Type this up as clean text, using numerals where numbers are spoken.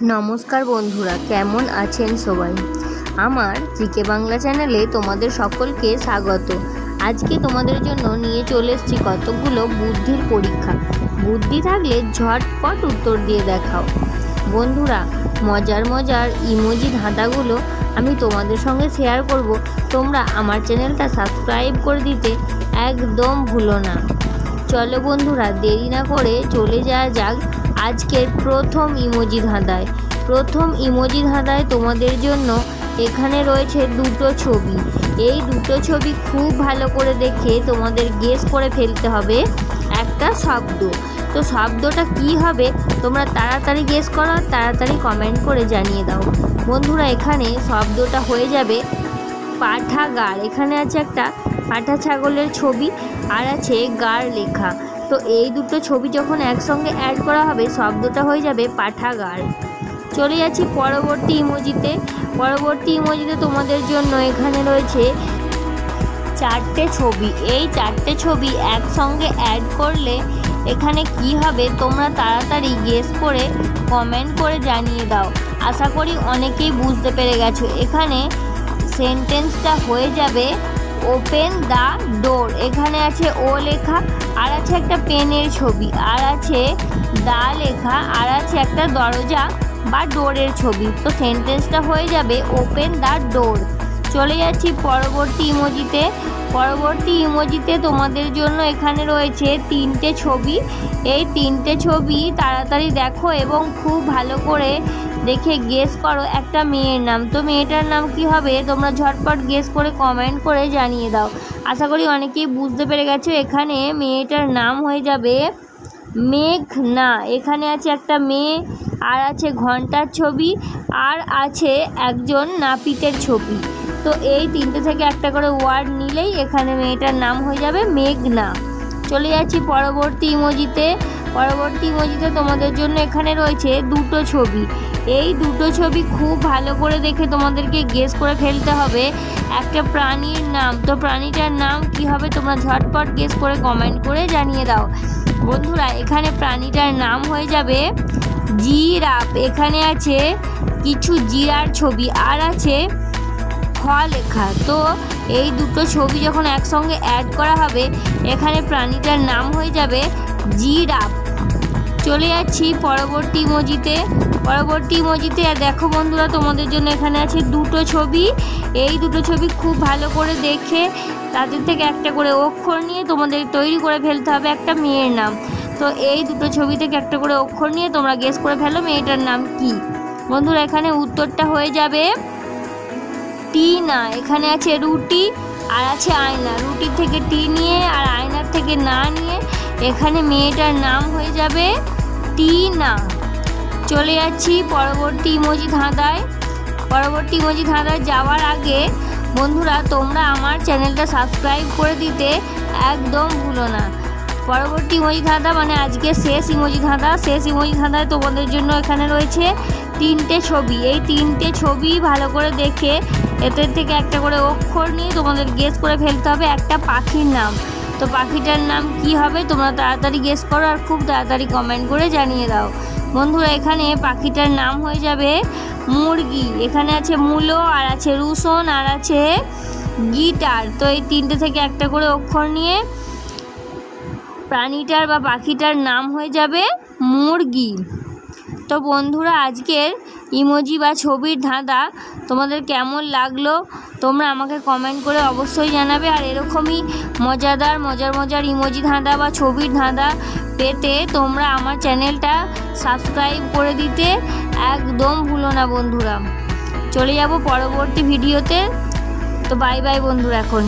নমস্কার বন্ধুরা, কেমন আছেন সবাই? আমার জিকে বাংলা চ্যানেলে তোমাদের সকলকে স্বাগত। আজকে তোমাদের জন্য নিয়ে চলে এসেছি কতগুলো বুদ্ধির পরীক্ষা। বুদ্ধি থাকলে ঝটপট উত্তর দিয়ে দেখাও। বন্ধুরা, মজার মজার ইমোজি ধাঁধাগুলো আমি তোমাদের সঙ্গে শেয়ার করব। তোমরা আমার চ্যানেলটা সাবস্ক্রাইব করে দিতে একদম ভুলো না। চলো বন্ধুরা, দেরি না করে চলে যাওয়া যাক আজকের প্রথম ইমোজি ধাঁধায়। প্রথম ইমোজি ধাঁধায় তোমাদের জন্য এখানে রয়েছে দুটো ছবি। এই দুটো ছবি খুব ভালো করে দেখে তোমাদের গেস করে ফেলতে হবে একটা শব্দ। তো শব্দটা কি হবে তোমরা তাড়াতাড়ি গেস করো, তাড়াতাড়ি কমেন্ট করে জানিয়ে দাও। বন্ধুরা, এখানে শব্দটা হয়ে যাবে পাঠাগার। এখানে আছে একটা পাঠা ছাগলের ছবি আর আছে গার লেখা। তো এই দুটো ছবি যখন একসঙ্গে অ্যাড করা হবে শব্দটা হয়ে যাবে পাঠাগার। চলে যাচ্ছি পরবর্তী ইমোজিতে। পরবর্তী ইমোজিতে তোমাদের জন্য এখানে রয়েছে চারটে ছবি। এই চারটে ছবি একসঙ্গে অ্যাড করলে এখানে কি হবে তোমরা তাড়াতাড়ি গেস করে কমেন্ট করে জানিয়ে দাও। আশা করি অনেকেই বুঝতে পেরে গেছো। এখানে সেন্টেন্সটা হয়ে যাবে ওপেন দ্য ডোর। এখানে আছে ও লেখা আর আছে একটা পেনের ছবি আর আছে দা লেখা আর আছে একটা দরজা বা ডোরের ছবি। তো সেন্টেন্সটা হয়ে যাবে ওপেন দ্য ডোর। চলে যাচ্ছি পরবর্তী ইমোজিতে। পরবর্তী ইমোজিতে তোমাদের জন্য এখানে রয়েছে তিনটে ছবি। এই তিনটে ছবি তাড়াতাড়ি দেখো এবং খুব ভালো করে দেখে গেস করো একটা মেয়ের নাম। তো মেয়েটার নাম কি হবে তোমরা ঝটপট গেস করে কমেন্ট করে জানিয়ে দাও। আশা করি অনেকেই বুঝতে পেরে গেছো। এখানে মেয়েটার নাম হয়ে যাবে মেঘনা। এখানে আছে একটা মেয়ে আর আছে ঘন্টার ছবি আর আছে একজন নাপিতের ছবি। তো এই তিনটে থেকে একটা করে ওয়ার্ড নিলেই এখানে মেয়েটার নাম হয়ে যাবে মেঘনা। চলে যাচ্ছি পরবর্তী ইমোজিতে। পরবর্তী ইমোজিতে তোমাদের জন্য এখানে রয়েছে দুটো ছবি। এই দুটো ছবি খুব ভালো করে দেখে তোমাদেরকে গেস করে ফেলতে হবে একটা প্রাণীর নাম। তো প্রাণীটার নাম কি হবে তোমরা ঝটপট গেস করে কমেন্ট করে জানিয়ে দাও। বন্ধুরা, এখানে প্রাণীটার নাম হয়ে যাবে জিরাফ। এখানে আছে কিছু জিরার ছবি আর আছে খ লেখা। তো এই দুটো ছবি যখন একসঙ্গে অ্যাড করা হবে এখানে প্রাণীটার নাম হয়ে যাবে জিরাফ। চলে যাচ্ছি পরবর্তী ইমোজিতে। পরবর্তী ইমোজিতে দেখো বন্ধুরা, তোমাদের জন্য এখানে আছে দুটো ছবি। এই দুটো ছবি খুব ভালো করে দেখে তাদের থেকে একটা করে অক্ষর নিয়ে তোমাদের তৈরি করে ফেলতে হবে একটা মেয়ের নাম। তো এই দুটো ছবি থেকে একটা করে অক্ষর নিয়ে তোমরা গেস করে ফেলো মেয়েটার নাম কি। বন্ধুরা, এখানে উত্তরটা হয়ে যাবে টিনা। এখানে আছে রুটি আর আছে আয়না। রুটির থেকে টি নিয়ে আর আয়নার থেকে না নিয়ে এখানে মেয়েটার নাম হয়ে যাবে টিনা। চলে যাচ্ছি পরবর্তী ইমোজি ধাঁধায়। পরবর্তী ইমোজি ধাঁধায় যাওয়ার আগে বন্ধুরা তোমরা আমার চ্যানেলটা সাবস্ক্রাইব করে দিতে একদম ভুলো না। পরবর্তী ইমোজি ধাঁধা মানে আজকে শেষ ইমোজি ধাঁধা। শেষ ইমোজি ধাঁধায় তোমাদের জন্য এখানে রয়েছে তিনটে ছবি। এই তিনটে ছবি ভালো করে দেখে এদের থেকে একটা করে অক্ষর নিয়ে তোমাদের গেস করে ফেলতে হবে একটা পাখির নাম। তো পাখিটার নাম কি হবে তোমরা তাড়াতাড়ি গেস করো আর খুব তাড়াতাড়ি কমেন্ট করে জানিয়ে দাও। বন্ধুরা, এখানে পাখিটার নাম হয়ে যাবে মুরগি। এখানে আছে মূলো আর আছে রুসুন আর আছে গিটার। তো এই তিনটে থেকে একটা করে অক্ষর নিয়ে প্রাণীটার বা পাখিটার নাম হয়ে যাবে মুরগি। তো বন্ধুরা, আজকের ইমোজি বা ছবির ধাঁধা তোমাদের কেমন লাগলো তোমরা আমাকে কমেন্ট করে অবশ্যই জানাবে। আর এরকমই মজার ইমোজি ধাঁধা বা ছবির ধাঁধা পেতে তোমরা আমার চ্যানেলটা সাবস্ক্রাইব করে দিতে একদম ভুলো না বন্ধুরা। চলে যাব পরবর্তী ভিডিওতে। তো বাই বাই বন্ধুরা এখন।